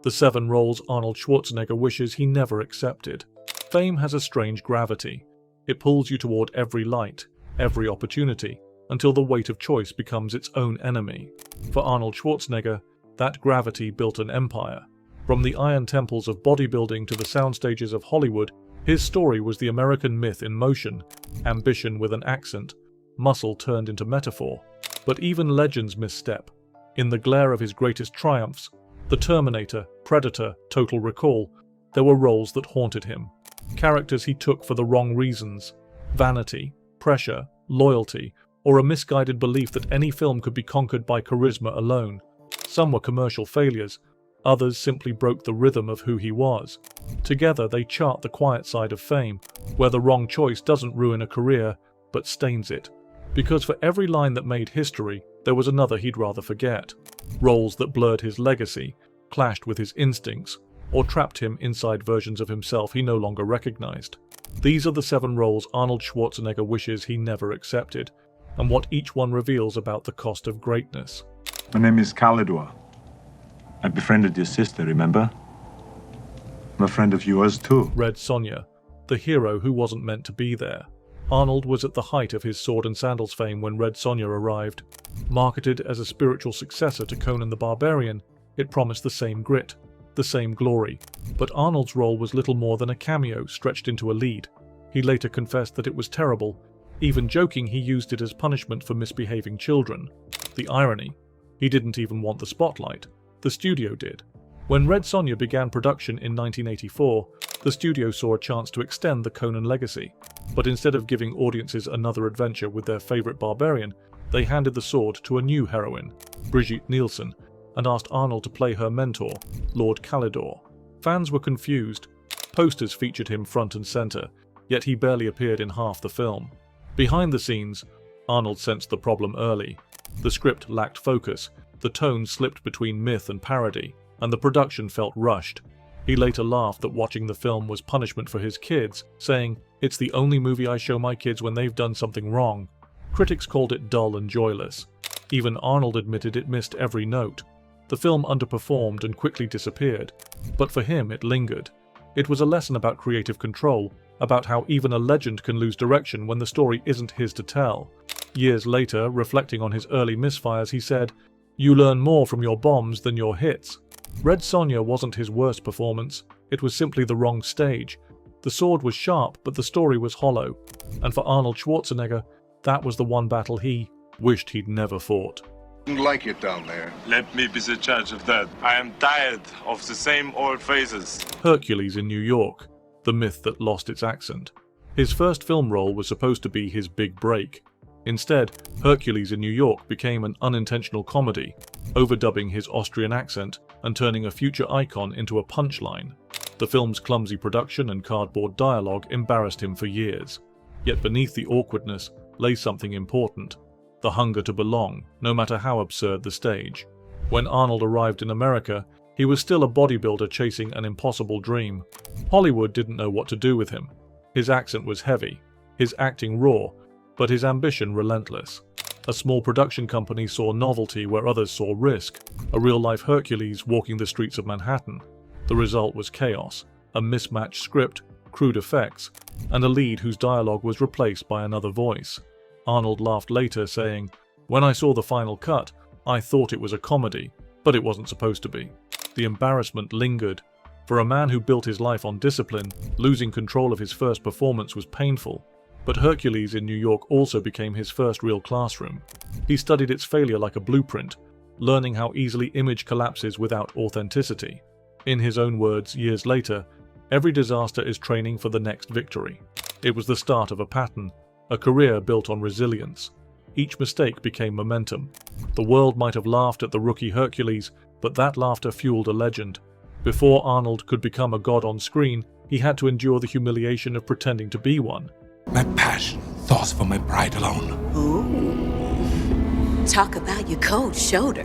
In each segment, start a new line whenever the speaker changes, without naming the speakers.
The 7 roles Arnold Schwarzenegger wishes he never accepted. Fame has a strange gravity. It pulls you toward every light, every opportunity, until the weight of choice becomes its own enemy. For Arnold Schwarzenegger, that gravity built an empire. From the iron temples of bodybuilding to the soundstages of Hollywood, his story was the American myth in motion, ambition with an accent, muscle turned into metaphor. But even legends misstep. In the glare of his greatest triumphs, The Terminator, Predator, Total Recall, there were roles that haunted him. Characters he took for the wrong reasons. Vanity, pressure, loyalty, or a misguided belief that any film could be conquered by charisma alone. Some were commercial failures, others simply broke the rhythm of who he was. Together they chart the quiet side of fame, where the wrong choice doesn't ruin a career, but stains it. Because for every line that made history, there was another he'd rather forget. Roles that blurred his legacy, clashed with his instincts, or trapped him inside versions of himself he no longer recognized. These are the 7 roles Arnold Schwarzenegger wishes he never accepted, and what each one reveals about the cost of greatness.
My name is Kalidor. I befriended your sister, remember? I'm a friend of yours too.
Red Sonja, the hero who wasn't meant to be there. Arnold was at the height of his sword and sandals fame when Red Sonja arrived. Marketed as a spiritual successor to Conan the Barbarian, it promised the same grit, the same glory. But Arnold's role was little more than a cameo stretched into a lead. He later confessed that it was terrible, even joking he used it as punishment for misbehaving children. The irony, he didn't even want the spotlight. The studio did. When Red Sonja began production in 1984, the studio saw a chance to extend the Conan legacy. But instead of giving audiences another adventure with their favorite barbarian, they handed the sword to a new heroine, Brigitte Nielsen, and asked Arnold to play her mentor, Lord Kalidor. Fans were confused. Posters featured him front and center, yet he barely appeared in half the film. Behind the scenes, Arnold sensed the problem early. The script lacked focus, the tone slipped between myth and parody, and the production felt rushed. He later laughed that watching the film was punishment for his kids, saying, "It's the only movie I show my kids when they've done something wrong." Critics called it dull and joyless. Even Arnold admitted it missed every note. The film underperformed and quickly disappeared, but for him it lingered. It was a lesson about creative control, about how even a legend can lose direction when the story isn't his to tell. Years later, reflecting on his early misfires, he said, "You learn more from your bombs than your hits." Red Sonja wasn't his worst performance, it was simply the wrong stage. The sword was sharp, but the story was hollow. And for Arnold Schwarzenegger, that was the one battle he wished he'd never fought.
Like it down there.
Let me be the judge of that. I am tired of the same old phrases.
Hercules in New York, the myth that lost its accent. His first film role was supposed to be his big break. Instead, Hercules in New York became an unintentional comedy, overdubbing his Austrian accent and turning a future icon into a punchline. The film's clumsy production and cardboard dialogue embarrassed him for years. Yet beneath the awkwardness lay something important: the hunger to belong, no matter how absurd the stage. When Arnold arrived in America, he was still a bodybuilder chasing an impossible dream. Hollywood didn't know what to do with him. His accent was heavy, his acting raw, but his ambition relentless. A small production company saw novelty where others saw risk, a real-life Hercules walking the streets of Manhattan. The result was chaos, a mismatched script, crude effects, and a lead whose dialogue was replaced by another voice. Arnold laughed later, saying, "When I saw the final cut, I thought it was a comedy, but it wasn't supposed to be." The embarrassment lingered. For a man who built his life on discipline, losing control of his first performance was painful. But Hercules in New York also became his first real classroom. He studied its failure like a blueprint, learning how easily image collapses without authenticity. In his own words, years later, every disaster is training for the next victory. It was the start of a pattern, a career built on resilience. Each mistake became momentum. The world might have laughed at the rookie Hercules, but that laughter fueled a legend. Before Arnold could become a god on screen, he had to endure the humiliation of pretending to be one.
My passion, thoughts for my pride alone.
Ooh. Talk about your cold shoulder.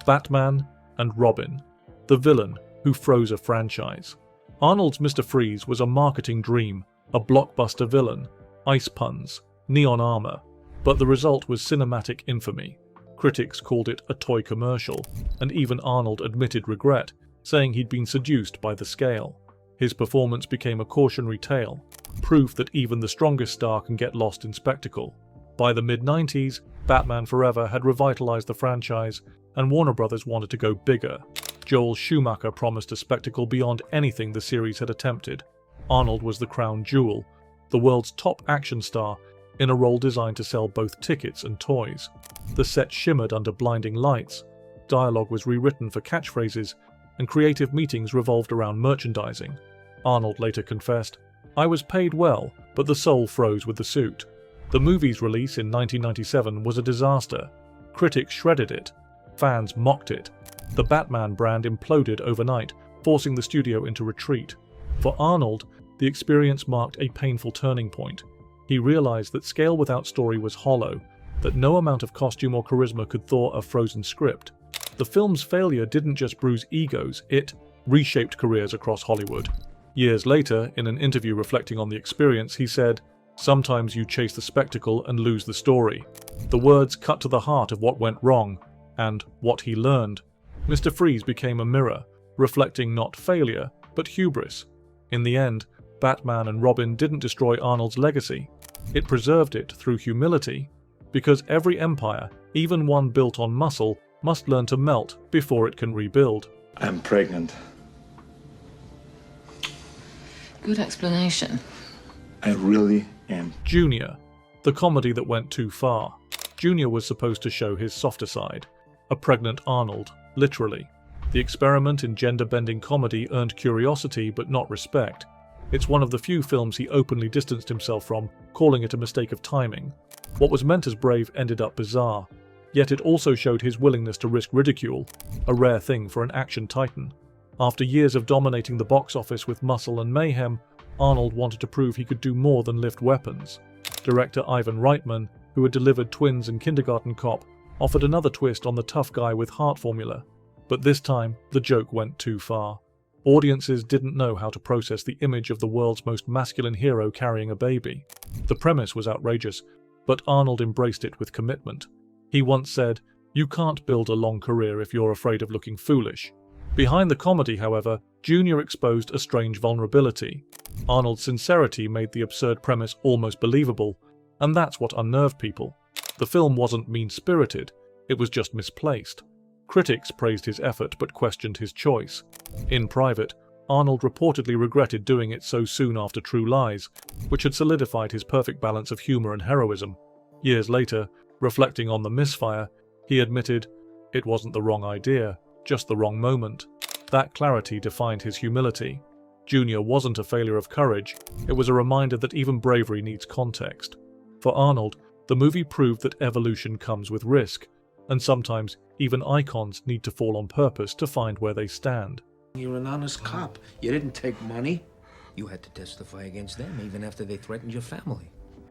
Batman and Robin, the villain who froze a franchise. Arnold's Mr. Freeze was a marketing dream, a blockbuster villain, ice puns, neon armor, but the result was cinematic infamy. Critics called it a toy commercial, and even Arnold admitted regret. saying he'd been seduced by the scale. His performance became a cautionary tale, proof that even the strongest star can get lost in spectacle. By the mid-90s, Batman Forever had revitalized the franchise, and Warner Brothers wanted to go bigger. Joel Schumacher promised a spectacle beyond anything the series had attempted. Arnold was the crown jewel, the world's top action star, in a role designed to sell both tickets and toys. The set shimmered under blinding lights, dialogue was rewritten for catchphrases, and creative meetings revolved around merchandising. Arnold later confessed, "I was paid well, but the soul froze with the suit." The movie's release in 1997 was a disaster. Critics shredded it. Fans mocked it. The Batman brand imploded overnight, forcing the studio into retreat. For Arnold, the experience marked a painful turning point. He realized that scale without story was hollow, that no amount of costume or charisma could thaw a frozen script. The film's failure didn't just bruise egos, it reshaped careers across Hollywood. Years later, in an interview reflecting on the experience, he said, "Sometimes you chase the spectacle and lose the story." The words cut to the heart of what went wrong, and what he learned. Mr. Freeze became a mirror, reflecting not failure, but hubris. In the end, Batman and Robin didn't destroy Arnold's legacy. It preserved it through humility, because every empire, even one built on muscle, must learn to melt before it can rebuild.
I'm pregnant.
Good explanation.
I really am.
Junior, the comedy that went too far. Junior was supposed to show his softer side. A pregnant Arnold, literally. The experiment in gender-bending comedy earned curiosity but not respect. It's one of the few films he openly distanced himself from, calling it a mistake of timing. What was meant as brave ended up bizarre. Yet it also showed his willingness to risk ridicule, a rare thing for an action titan. After years of dominating the box office with muscle and mayhem, Arnold wanted to prove he could do more than lift weapons. Director Ivan Reitman, who had delivered Twins and Kindergarten Cop, offered another twist on the tough guy with heart formula. But this time, the joke went too far. Audiences didn't know how to process the image of the world's most masculine hero carrying a baby. The premise was outrageous, but Arnold embraced it with commitment. He once said, "You can't build a long career if you're afraid of looking foolish." Behind the comedy, however, Junior exposed a strange vulnerability. Arnold's sincerity made the absurd premise almost believable, and that's what unnerved people. The film wasn't mean-spirited, it was just misplaced. Critics praised his effort but questioned his choice. In private, Arnold reportedly regretted doing it so soon after True Lies, which had solidified his perfect balance of humor and heroism. Years later, reflecting on the misfire, he admitted, "It wasn't the wrong idea, just the wrong moment." That clarity defined his humility. Junior wasn't a failure of courage, it was a reminder that even bravery needs context. For Arnold, the movie proved that evolution comes with risk, and sometimes even icons need to fall on purpose to find where they stand.
You're an honest cop. You didn't take money. You had to testify against them even after they threatened your family.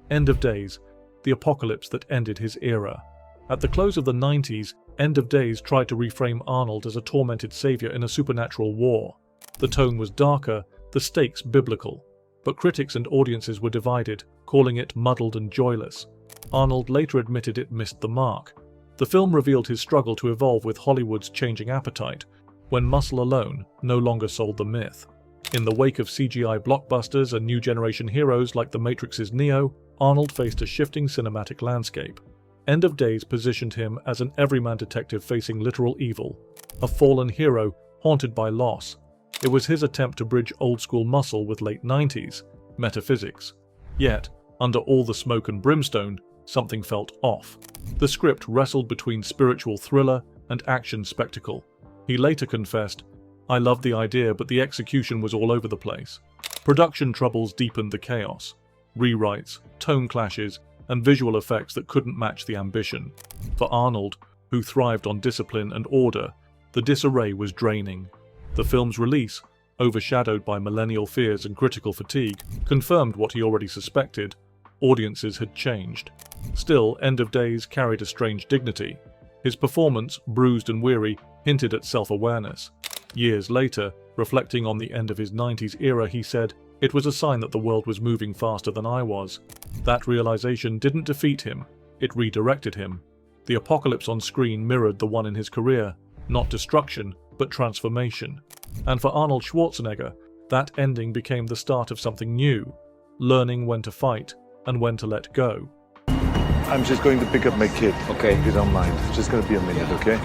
End of Days, the apocalypse that ended his era. At the close of the 90s, End of Days tried to reframe Arnold as a tormented savior in a supernatural war. The tone was darker, the stakes biblical. But critics and audiences were divided, calling it muddled and joyless. Arnold later admitted it missed the mark. The film revealed his struggle to evolve with Hollywood's changing appetite, when muscle alone no longer sold the myth. In the wake of CGI blockbusters and new generation heroes like The Matrix's Neo, Arnold faced a shifting cinematic landscape. End of Days positioned him as an everyman detective facing literal evil, a fallen hero haunted by loss. It was his attempt to bridge old-school muscle with late 90s metaphysics. Yet, under all the smoke and brimstone, something felt off. The script wrestled between spiritual thriller and action spectacle. He later confessed, "I loved the idea, but the execution was all over the place." Production troubles deepened the chaos. Rewrites, tone clashes, and visual effects that couldn't match the ambition. For Arnold, who thrived on discipline and order, the disarray was draining. The film's release, overshadowed by millennial fears and critical fatigue, confirmed what he already suspected: audiences had changed. Still, End of Days carried a strange dignity. His performance, bruised and weary, hinted at self-awareness. Years later, reflecting on the end of his 90s era, he said, "It was a sign that the world was moving faster than I was." That realization didn't defeat him, it redirected him. The apocalypse on screen mirrored the one in his career, not destruction, but transformation. And for Arnold Schwarzenegger, that ending became the start of something new, learning when to fight and when to let go.
I'm just going to pick up my kid. Okay. If you don't mind. It's just going to be a minute, okay?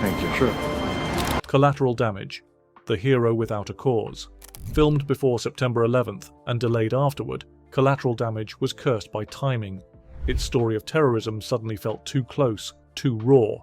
Thank you. Sure.
Collateral Damage, The Hero Without a Cause. Filmed before September 11th and delayed afterward, Collateral Damage was cursed by timing. Its story of terrorism suddenly felt too close, too raw.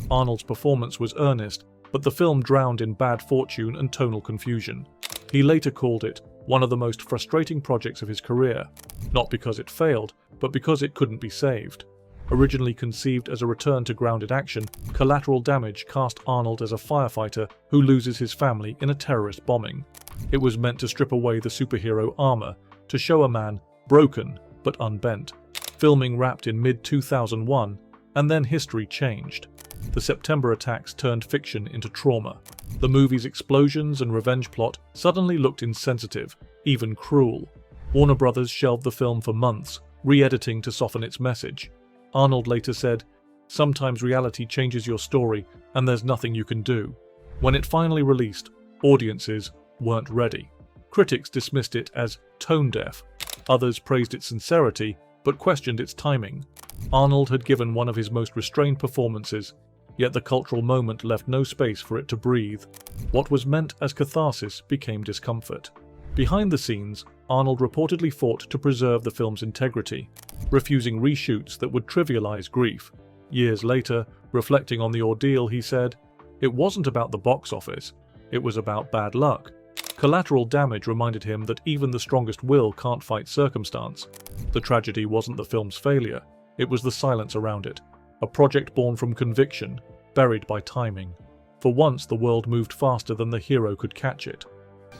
Arnold's performance was earnest, but the film drowned in bad fortune and tonal confusion. He later called it one of the most frustrating projects of his career, not because it failed, but because it couldn't be saved. Originally conceived as a return to grounded action, Collateral Damage cast Arnold as a firefighter who loses his family in a terrorist bombing. It was meant to strip away the superhero armor, to show a man broken but unbent. Filming wrapped in mid-2001, and then history changed. The September attacks turned fiction into trauma. The movie's explosions and revenge plot suddenly looked insensitive, even cruel. Warner Brothers shelved the film for months, re-editing to soften its message. Arnold later said, "Sometimes reality changes your story, and there's nothing you can do." When it finally released, audiences weren't ready. Critics dismissed it as tone-deaf. Others praised its sincerity, but questioned its timing. Arnold had given one of his most restrained performances, yet the cultural moment left no space for it to breathe. What was meant as catharsis became discomfort. Behind the scenes, Arnold reportedly fought to preserve the film's integrity, refusing reshoots that would trivialize grief. Years later, reflecting on the ordeal, he said, "It wasn't about the box office, it was about bad luck." Collateral Damage reminded him that even the strongest will can't fight circumstance. The tragedy wasn't the film's failure, it was the silence around it. A project born from conviction, buried by timing. For once, the world moved faster than the hero could catch it.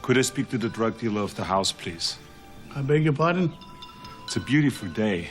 Could I speak to the drug dealer of the house, please?
I beg your pardon?
It's a beautiful day,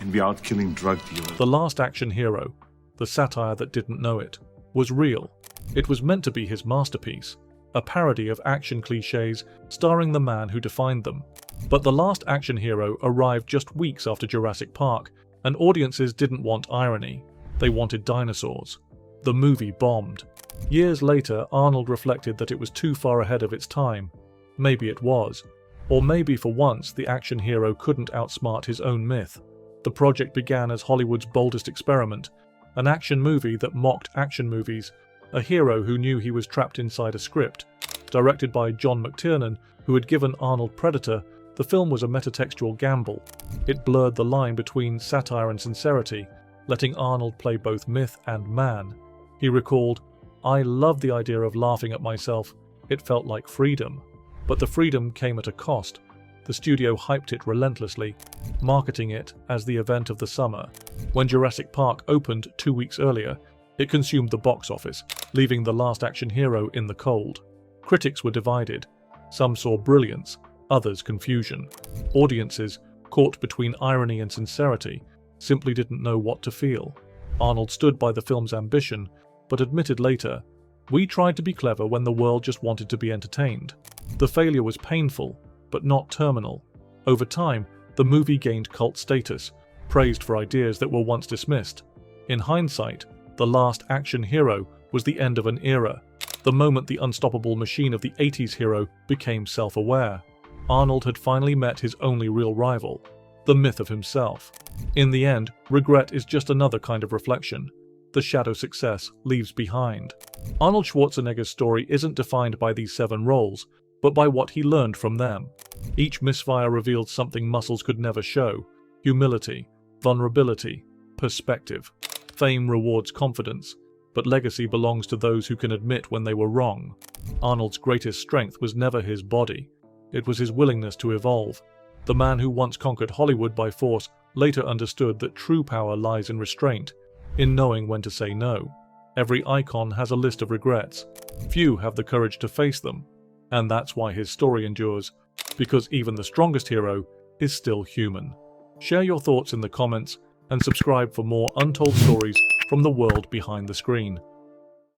and we're out killing drug dealers.
The Last Action Hero, the satire that didn't know it, was real. It was meant to be his masterpiece, a parody of action cliches starring the man who defined them. But The Last Action Hero arrived just weeks after Jurassic Park, and audiences didn't want irony. They wanted dinosaurs. The movie bombed. Years later, Arnold reflected that it was too far ahead of its time. Maybe it was. Or maybe for once the action hero couldn't outsmart his own myth. The project began as Hollywood's boldest experiment, an action movie that mocked action movies, a hero who knew he was trapped inside a script. Directed by John McTiernan, who had given Arnold Predator, the film was a metatextual gamble. It blurred the line between satire and sincerity, letting Arnold play both myth and man. He recalled, "I loved the idea of laughing at myself. It felt like freedom. But the freedom came at a cost. The studio hyped it relentlessly, marketing it as the event of the summer. When Jurassic Park opened 2 weeks earlier, it consumed the box office, leaving The Last Action Hero in the cold. Critics were divided. Some saw brilliance, others confusion. Audiences, caught between irony and sincerity, simply didn't know what to feel. Arnold stood by the film's ambition, but admitted later, "We tried to be clever when the world just wanted to be entertained." The failure was painful, but not terminal. Over time, the movie gained cult status, praised for ideas that were once dismissed. In hindsight, The Last Action Hero was the end of an era, the moment the unstoppable machine of the 80s hero became self-aware. Arnold had finally met his only real rival, the myth of himself. In the end, regret is just another kind of reflection. The shadow success leaves behind. Arnold Schwarzenegger's story isn't defined by these 7 roles, but by what he learned from them. Each misfire revealed something muscles could never show: humility, vulnerability, perspective. Fame rewards confidence, but legacy belongs to those who can admit when they were wrong. Arnold's greatest strength was never his body. It was his willingness to evolve. The man who once conquered Hollywood by force later understood that true power lies in restraint, in knowing when to say no. Every icon has a list of regrets. Few have the courage to face them. And that's why his story endures, because even the strongest hero is still human. Share your thoughts in the comments and subscribe for more untold stories from the world behind the screen.